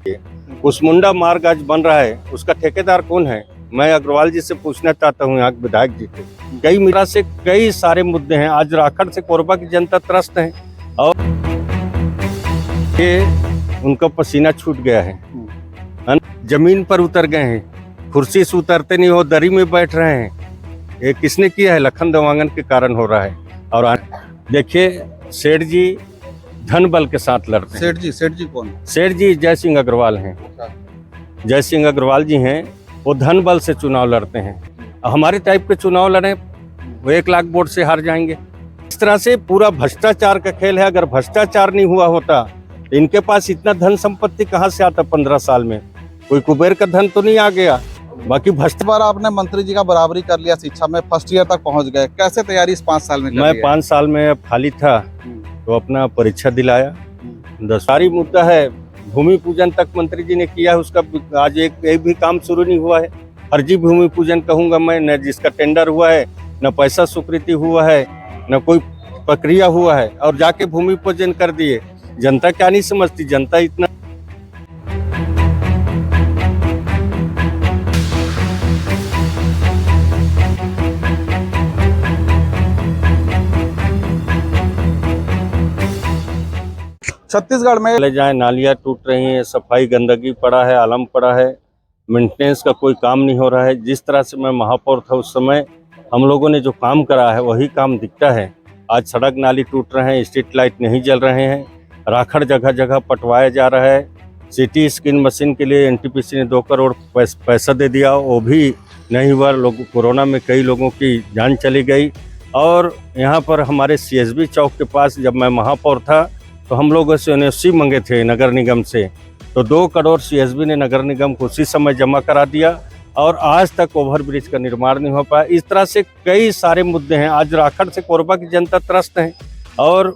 कुसमुंडा मार्ग आज बन रहा है, उसका ठेकेदार कौन है? मैं अग्रवाल जी से पूछना चाहता हूँ, यहाँ के विधायक जी से। कई मीरा से कई सारे मुद्दे हैं। आज राखड़ से कोरबा की जनता त्रस्त है और ये उनका पसीना छूट गया है, जमीन पर उतर गए हैं, कुर्सी से उतरते नहीं हो, दरी में बैठ रहे हैं। ये किसने किया है? लखन देवांगन के कारण हो रहा है। और देखिए सेठ जी धन बल के साथ लड़ते हैं। सेठ जी कौन? सेठ जी जय सिंह अग्रवाल हैं। जय सिंह अग्रवाल जी हैं, वो धन बल से चुनाव लड़ते हैं। हमारे टाइप के चुनाव लड़े वो 1 लाख वोट से हार जाएंगे। इस तरह से पूरा भ्रष्टाचार का खेल है। अगर भ्रष्टाचार नहीं हुआ होता तो इनके पास इतना धन संपत्ति कहाँ से आता? 15 साल में कोई कुबेर का धन तो नहीं आ गया। बाकी इस बार आपने मंत्री जी का बराबरी कर लिया, शिक्षा में फर्स्ट ईयर तक पहुंच गए। कैसे तैयारी इस 5 साल में कर मैं लिया? 5 साल में खाली था तो अपना परीक्षा दिलाया। सारी मुद्दा है, भूमि पूजन तक मंत्री जी ने किया है, उसका आज एक भी काम शुरू नहीं हुआ है। फर्जी भूमि पूजन कहूंगा मैं, न जिसका टेंडर हुआ है, न पैसा स्वीकृति हुआ है, न कोई प्रक्रिया हुआ है, और जाके भूमि पूजन कर दिए। जनता क्या नहीं समझती? जनता इतना छत्तीसगढ़ में ले जाए, नालियाँ टूट रही हैं, सफाई गंदगी पड़ा है, आलम पड़ा है, मेंटेनेंस का कोई काम नहीं हो रहा है। जिस तरह से मैं महापौर था उस समय हम लोगों ने जो काम करा है वही काम दिखता है। आज सड़क नाली टूट रहे हैं, स्ट्रीट लाइट नहीं जल रहे हैं, राखड़ जगह जगह पटवाया जा रहा है। सिटी स्किन मशीन के लिए एनटीपीसी ने 2 करोड़ पैसा दे दिया, वो भी नहीं हुआ। लोग कोरोना में कई लोगों की जान चली गई। और यहाँ पर हमारे सीएसबी चौक के पास जब मैं महापौर था तो हम लोगों से एनओसी मंगे थे नगर निगम से, तो 2 करोड़ सीएसबी ने नगर निगम को उसी समय जमा करा दिया और आज तक ओवरब्रिज का निर्माण नहीं हो पाया। इस तरह से कई सारे मुद्दे हैं। आज राखड़ से कोरबा की जनता त्रस्त है और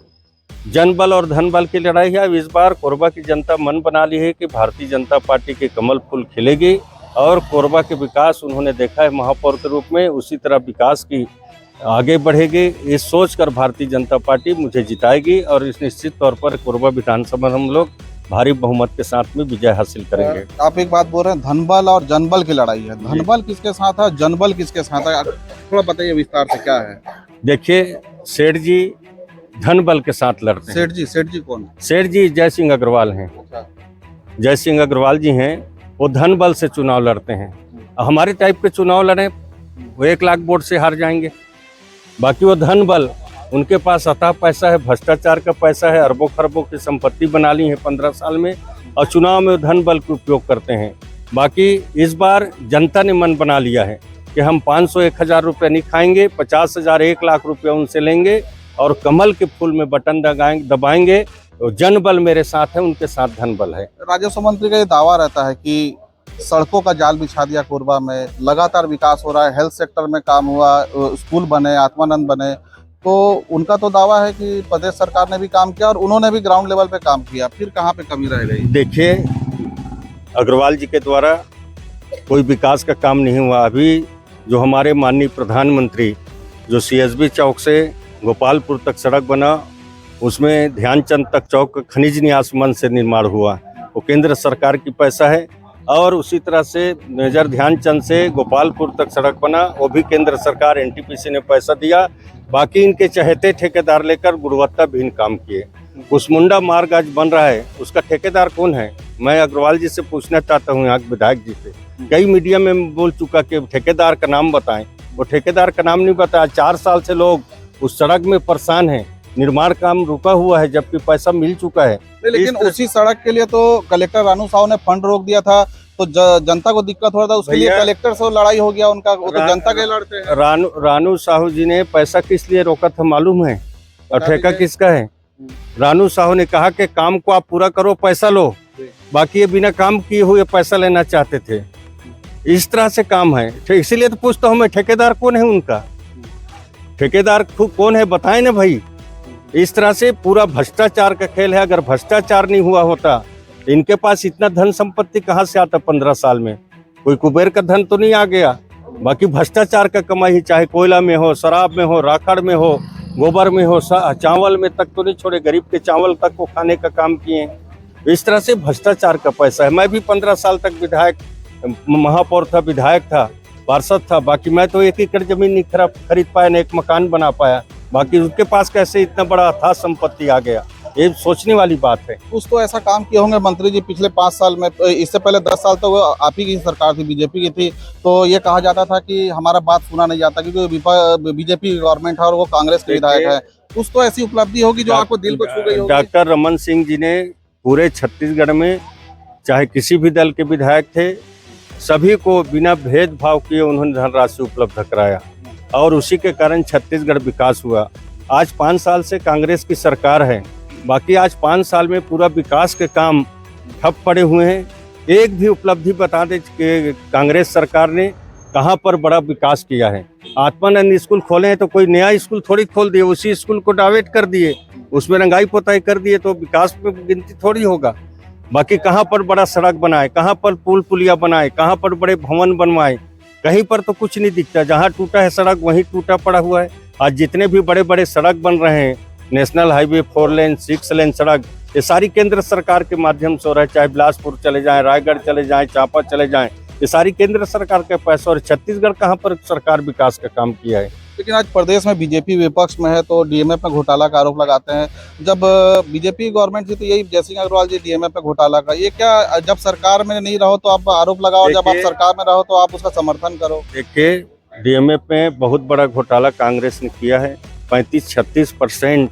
जनबल और धनबल की लड़ाई है। इस बार कोरबा की जनता मन बना ली है कि भारतीय जनता पार्टी के कमल फूल खिलेगी और कोरबा के विकास उन्होंने देखा है महापौर के रूप में, उसी तरह विकास की आगे बढ़ेगी। इस सोचकर भारतीय जनता पार्टी मुझे जिताएगी और इस निश्चित तौर पर कोरबा विधानसभा हम लोग भारी बहुमत के साथ में विजय हासिल करेंगे। आप एक बात बोल रहे हैं, धनबल और जनबल की लड़ाई है। धनबल किसके साथ है, जनबल किसके साथ है? थोड़ा बताइए विस्तार से क्या है। देखिए सेठ जी धन बल के साथ लड़ते हैं। सेठ जी कौन? सेठ जी जय सिंह अग्रवाल हैं। जय सिंह अग्रवाल जी हैं, वो धन बल से चुनाव लड़ते हैं। हमारे टाइप के चुनाव लड़े वो 1 लाख वोट से हार जाएंगे। बाकी वो धन बल, उनके पास अथाह पैसा है, भ्रष्टाचार का पैसा है, अरबों खरबों की संपत्ति बना ली है 15 साल में, और चुनाव में धन बल का उपयोग करते हैं। बाकी इस बार जनता ने मन बना लिया है कि हम 500-1000 रुपये नहीं खाएंगे, 50,000-1 लाख रुपये उनसे लेंगे और कमल के फूल में बटन दबाएंगे। तो जन बल मेरे साथ है, उनके साथ धन बल है। राजस्व मंत्री का ये दावा रहता है कि सड़कों का जाल बिछा दिया कोरबा में, लगातार विकास हो रहा है, हेल्थ सेक्टर में काम हुआ, स्कूल बने, आत्मानंद बने। तो उनका तो दावा है कि प्रदेश सरकार ने भी काम किया और उन्होंने भी ग्राउंड लेवल पे काम किया, फिर कहाँ पे कमी रह गई? देखिए अग्रवाल जी के द्वारा कोई विकास का काम नहीं हुआ। अभी जो हमारे माननीय प्रधानमंत्री जो सीएसबी चौक से गोपालपुर तक सड़क बना, उसमें ध्यानचंद तक चौक खनिज न्यास मन से निर्माण हुआ, वो केंद्र सरकार की पैसा है। और उसी तरह से मेजर ध्यानचंद से गोपालपुर तक सड़क बना, वो भी केंद्र सरकार एनटीपीसी ने पैसा दिया। बाकी इनके चहेते ठेकेदार लेकर गुणवत्ता विहीन काम किए। कुसमुंडा मार्ग आज बन रहा है, उसका ठेकेदार कौन है? मैं अग्रवाल जी से पूछना चाहता हूँ, यहाँ के विधायक जी से। कई मीडिया में बोल चुका कि ठेकेदार का नाम बताएं, वो ठेकेदार का नाम नहीं बताया। 4 साल से लोग उस सड़क में परेशान हैं, निर्माण काम रुका हुआ है जबकि पैसा मिल चुका है। लेकिन उसी सड़क के लिए तो कलेक्टर रानू साहू ने फंड रोक दिया था, तो जनता को दिक्कत हो रहा था, उसके लिए कलेक्टर से लड़ाई हो गया उनका। वो तो जनता के लड़ते हैं। रानू साहू जी ने पैसा किस लिए रोका था मालूम है? और ठेका किसका है? रानू साहू ने कहा कि काम को आप पूरा करो, पैसा लो। बाकी ये बिना काम किए हुए पैसा लेना चाहते थे। इस तरह से काम है। इसीलिए तो पूछता हूँ मैं, ठेकेदार कौन है उनका? ठेकेदार कौन है बताएं ना भाई। इस तरह से पूरा भ्रष्टाचार का खेल है। अगर भ्रष्टाचार नहीं हुआ होता इनके पास इतना धन संपत्ति कहाँ से आता? 15 साल में कोई कुबेर का धन तो नहीं आ गया। बाकी भ्रष्टाचार का कमाई, चाहे कोयला में हो, शराब में हो, राखड़ में हो, गोबर में हो, चावल में तक तो नहीं छोड़े, गरीब के चावल तक को खाने का काम किए। इस तरह से भ्रष्टाचार का पैसा है। मैं भी 15 साल तक विधायक, महापौर था, विधायक था, पार्षद था, बाकी मैं तो 1 एकड़ जमीन नहीं खरीद पाया, न एक मकान बना पाया, बाकी उसके पास कैसे इतना बड़ा अथाह संपत्ति आ गया, ये सोचने वाली बात है। कुछ तो ऐसा काम किए होंगे मंत्री जी पिछले 5 साल में। इससे पहले 10 साल तो आप ही की सरकार थी, बीजेपी की थी, तो ये कहा जाता था कि हमारा बात सुना नहीं जाता क्योंकि बीजेपी गवर्नमेंट है और वो कांग्रेस के विधायक है। कुछ तो ऐसी उपलब्धि होगी जो आपको दिल को छू गई होगी। डॉक्टर रमन सिंह जी ने पूरे छत्तीसगढ़ में चाहे किसी भी दल के विधायक थे, सभी को बिना भेदभाव किए उन्होंने धनराशि उपलब्ध कराया और उसी के कारण छत्तीसगढ़ विकास हुआ। आज 5 साल से कांग्रेस की सरकार है, बाकी आज 5 साल में पूरा विकास के काम ठप पड़े हुए हैं। एक भी उपलब्धि बता दे कि कांग्रेस सरकार ने कहाँ पर बड़ा विकास किया है। आत्मानंद स्कूल खोले हैं तो कोई नया स्कूल थोड़ी खोल दिए, उसी स्कूल को डाइवेट कर दिए, उसमें रंगाई पोताई कर दिए, तो विकास में गिनती थोड़ी होगा। बाकी कहाँ पर बड़ा सड़क बनाए, कहाँ पर पुल पुलिया बनाए, कहाँ पर बड़े भवन बनवाए, कहीं पर तो कुछ नहीं दिखता। जहाँ टूटा है सड़क वहीं टूटा पड़ा हुआ है। आज जितने भी बड़े बड़े सड़क बन रहे हैं, नेशनल हाईवे 4 लेन 6 लेन सड़क, ये सारी केंद्र सरकार के माध्यम से हो रहा है। चाहे बिलासपुर चले जाएं, रायगढ़ चले जाएं, चांपा चले जाएं, ये सारी केंद्र सरकार के पैसे। और छत्तीसगढ़ कहाँ पर सरकार विकास का काम किया है। लेकिन आज प्रदेश में बीजेपी विपक्ष में है तो डीएमएफ में घोटाला का आरोप लगाते हैं। जब बीजेपी गवर्नमेंट थी तो यही जयसिंह अग्रवाल जी डीएमएफ पे घोटाला का, ये क्या जब सरकार में नहीं रहो तो आप आरोप लगाओ, जब आप सरकार में रहो तो आप उसका समर्थन करो? देखिए, डीएमएफ में बहुत बड़ा घोटाला कांग्रेस ने किया है। 35-36%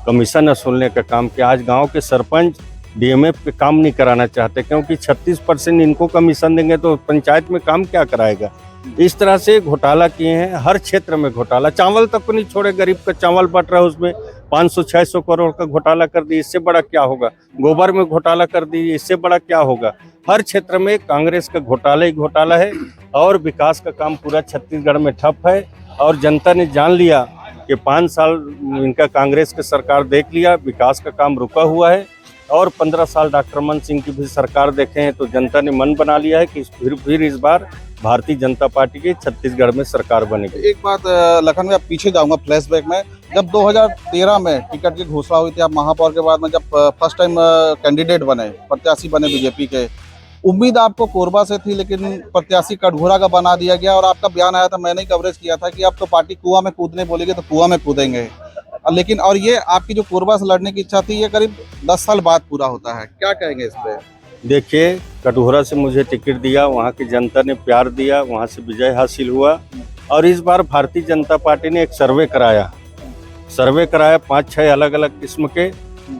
कमीशन वसूलने का काम किया। आज गांव के सरपंच डीएमएफ पे काम नहीं कराना चाहते क्योंकि 36% इनको कमीशन देंगे तो पंचायत में काम क्या कराएगा। इस तरह से घोटाला किए हैं, हर क्षेत्र में घोटाला। चावल तक नहीं छोड़े, गरीब का चावल बट रहा है, उसमें 500-600 करोड़ का घोटाला कर दिए, इससे बड़ा क्या होगा। गोबर में घोटाला कर दिए, इससे बड़ा क्या होगा। हर क्षेत्र में कांग्रेस का घोटाला ही घोटाला है और विकास का काम पूरा छत्तीसगढ़ में ठप है। और जनता ने जान लिया कि 5 साल इनका कांग्रेस की सरकार देख लिया, विकास का काम रुका हुआ है। और 15 साल डॉक्टर रमन सिंह की भी सरकार देखे हैं तो जनता ने मन बना लिया है कि फिर इस बार भारतीय जनता पार्टी की छत्तीसगढ़ में सरकार बनेगी। एक बात लखन में, आप पीछे जाऊंगा फ्लैशबैक में, जब 2013 में टिकट की घोषणा हुई थी, आप महापौर के बाद में जब फर्स्ट टाइम कैंडिडेट बने, प्रत्याशी बने बीजेपी के, उम्मीद आपको कोरबा से थी लेकिन प्रत्याशी कटघोरा का बना दिया गया और आपका बयान आया था, मैंने ही कवरेज किया था कि अब तो पार्टी कुआं में कूदने बोलेगी तो कुआं में कूदेंगे। लेकिन और ये आपकी जो कोरबा से लड़ने की इच्छा थी, ये करीब 10 साल बाद पूरा होता है, क्या कहेंगे इस पे? देखिए, कटघोरा से मुझे टिकट दिया, वहाँ की जनता ने प्यार दिया, वहाँ से विजय हासिल हुआ। और इस बार भारतीय जनता पार्टी ने एक सर्वे कराया 5-6 अलग अलग किस्म के,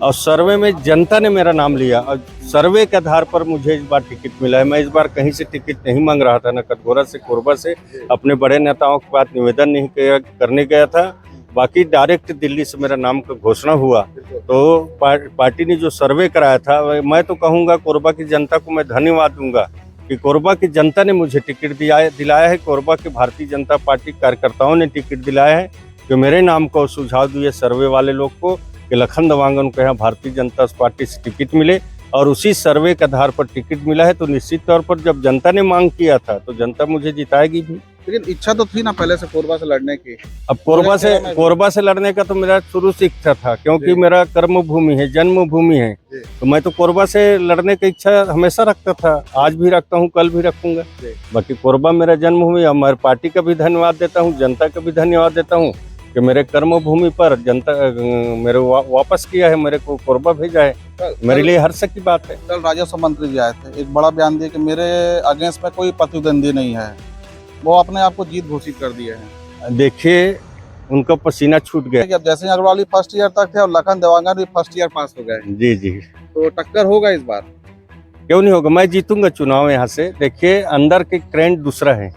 और सर्वे में जनता ने मेरा नाम लिया और सर्वे के आधार पर मुझे इस बार टिकट मिला है। मैं इस बार कहीं से टिकट नहीं मांग रहा था, न कटघोरा से कोरबा से, अपने बड़े नेताओं के पास निवेदन नहीं करने गया था। बाकी डायरेक्ट दिल्ली से मेरा नाम का घोषणा हुआ तो पार्टी ने जो सर्वे कराया था, मैं तो कहूँगा कोरबा की जनता को मैं धन्यवाद दूंगा कि कोरबा की जनता ने मुझे टिकट दिलाया है। कोरबा के भारतीय जनता पार्टी कार्यकर्ताओं ने टिकट दिलाया है कि मेरे नाम को सुझाव दिए सर्वे वाले लोग को कि लखन देवांगन को यहाँ भारतीय जनता पार्टी से टिकट मिले, और उसी सर्वे के आधार पर टिकट मिला है। तो निश्चित तौर पर जब जनता ने मांग किया था तो जनता मुझे जिताएगी भी। लेकिन इच्छा तो थी ना पहले से कोरबा से लड़ने की? अब कोरबा से लड़ने का तो मेरा शुरू से इच्छा था, क्योंकि मेरा कर्म भूमि है, जन्म भूमि है, तो मैं तो कोरबा से लड़ने की इच्छा हमेशा रखता था, आज भी रखता हूँ, कल भी रखूंगा। बाकी कोरबा मेरा जन्म भूमि, और मैं पार्टी का भी धन्यवाद देता हूँ, जनता का भी धन्यवाद देता हूँ कि मेरे कर्म भूमि पर जनता मेरे वापस किया है, मेरे को कोरबा भेजा है। मेरे लिए हर्ष की बात है। कल राजस्व मंत्री जी आए थे, एक बड़ा बयान दिया कि मेरे अगेंस्ट में कोई प्रतिद्वंदी नहीं है, वो अपने आप को जीत घोषित कर दिए हैं। देखिए, उनका पसीना छूट गया। जयसिंह अग्रवाल भी फर्स्ट ईयर तक थे और लखन देवांगन भी फर्स्ट ईयर पास हो गए। जी जी, तो टक्कर होगा इस बार? क्यों नहीं होगा, मैं जीतूंगा चुनाव यहाँ से। देखिए, अंदर के ट्रेंड दूसरा है,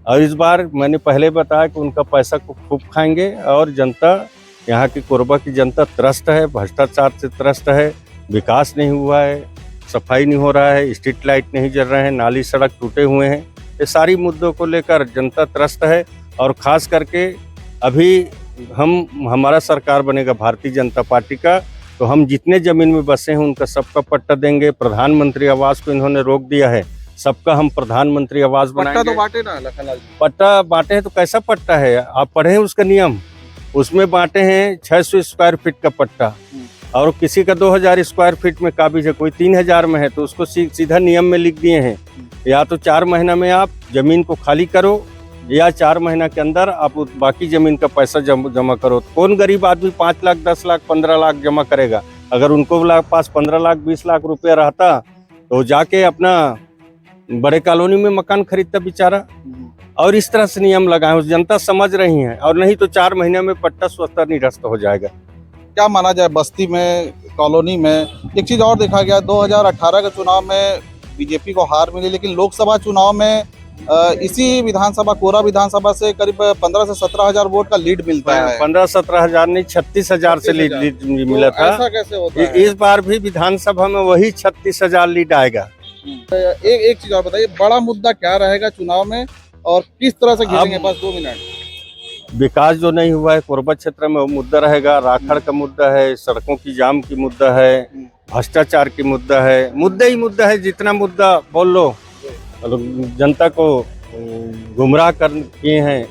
और इस बार मैंने पहले बताया कि उनका पैसा को खूब खाएंगे। और जनता, यहाँ की कोरबा की जनता त्रस्त है, भ्रष्टाचार से त्रस्त है, विकास नहीं हुआ है, सफाई नहीं हो रहा है, स्ट्रीट लाइट नहीं जल रहे हैं, नाली सड़क टूटे हुए हैं, ये सारी मुद्दों को लेकर जनता त्रस्त है। और खास करके अभी हमारा सरकार बनेगा भारतीय जनता पार्टी का, तो हम जितने जमीन में बसे हैं उनका सबका पट्टा देंगे। प्रधानमंत्री आवास को इन्होंने रोक दिया है, सबका हम प्रधानमंत्री आवास बनाएंगे। पट्टा तो बांटे ना लखनलाल जी? पट्टा बांटे हैं तो कैसा पट्टा है, आप पढ़े हैं उसका नियम, उसमें बांटे हैं 600 स्क्वायर फीट का पट्टा। और किसी का 2000 स्क्वायर फीट में काबिज है, कोई 3000 में है, तो उसको सीधा नियम में लिख दिए हैं, या तो 4 महीना में आप जमीन को खाली करो, या 4 महीना के अंदर आप बाकी जमीन का पैसा जमा करो। कौन गरीब आदमी 5 लाख, 10 लाख, 15 लाख जमा करेगा? अगर उनको पास 15 लाख, 20 लाख रुपया रहता तो जाके अपना बड़े कॉलोनी में मकान खरीदता बेचारा। और इस तरह से नियम लगाए, उस जनता समझ रही है, और नहीं तो 4 महीने में पट्टा स्वतः निरस्त हो जाएगा। क्या माना जाए, बस्ती में, कॉलोनी में एक चीज और देखा गया, 2018 के चुनाव में बीजेपी को हार मिली, लेकिन लोकसभा चुनाव में इसी विधानसभा, कोरा विधानसभा से करीब 15 से 17 हजार वोट का लीड मिलता है। 15-17 हजार नहीं, 36,000 से लीड मिला था। ऐसा कैसे होता है? इस बार भी विधानसभा में वही 36,000 लीड आएगा। एक चीज और बताइए, बड़ा मुद्दा क्या रहेगा चुनाव में और किस तरह से घेरेंगे? बस 2 मिनट। विकास जो नहीं हुआ है कोरबा क्षेत्र में, वो मुद्दा रहेगा। राखड़ का मुद्दा है, सड़कों की जाम की मुद्दा है, भ्रष्टाचार की मुद्दा है, मुद्दा ही मुद्दा है। जितना मुद्दा बोल लो, जनता को गुमराह कर किए हैं,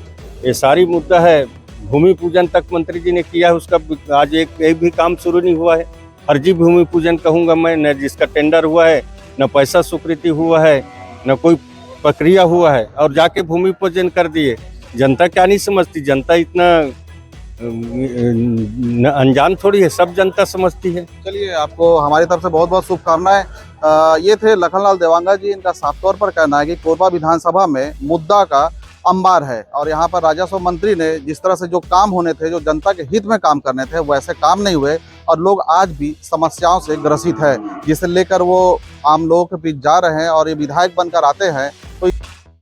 ये सारी मुद्दा है। भूमि पूजन तक मंत्री जी ने किया है, उसका आज एक भी काम शुरू नहीं हुआ है। फर्जी भूमि पूजन कहूँगा मैं, न जिसका टेंडर हुआ है, न पैसा स्वीकृति हुआ है, न कोई प्रक्रिया हुआ है, और जाके भूमि पूजन कर दिए। जनता क्या नहीं समझती? जनता इतना अनजान थोड़ी है, सब जनता समझती है। चलिए, आपको हमारी तरफ से बहुत बहुत शुभकामनाएं। ये थे लखनलाल देवांगा जी। इनका साफ तौर पर कहना है कि कोरबा विधानसभा में मुद्दा का अंबार है, और यहाँ पर राजस्व मंत्री ने जिस तरह से जो काम होने थे, जो जनता के हित में काम करने थे, वैसे काम नहीं हुए, और लोग आज भी समस्याओं से ग्रसित है, जिसे लेकर वो आम लोगों के बीच जा रहे हैं, और ये विधायक बनकर आते हैं तो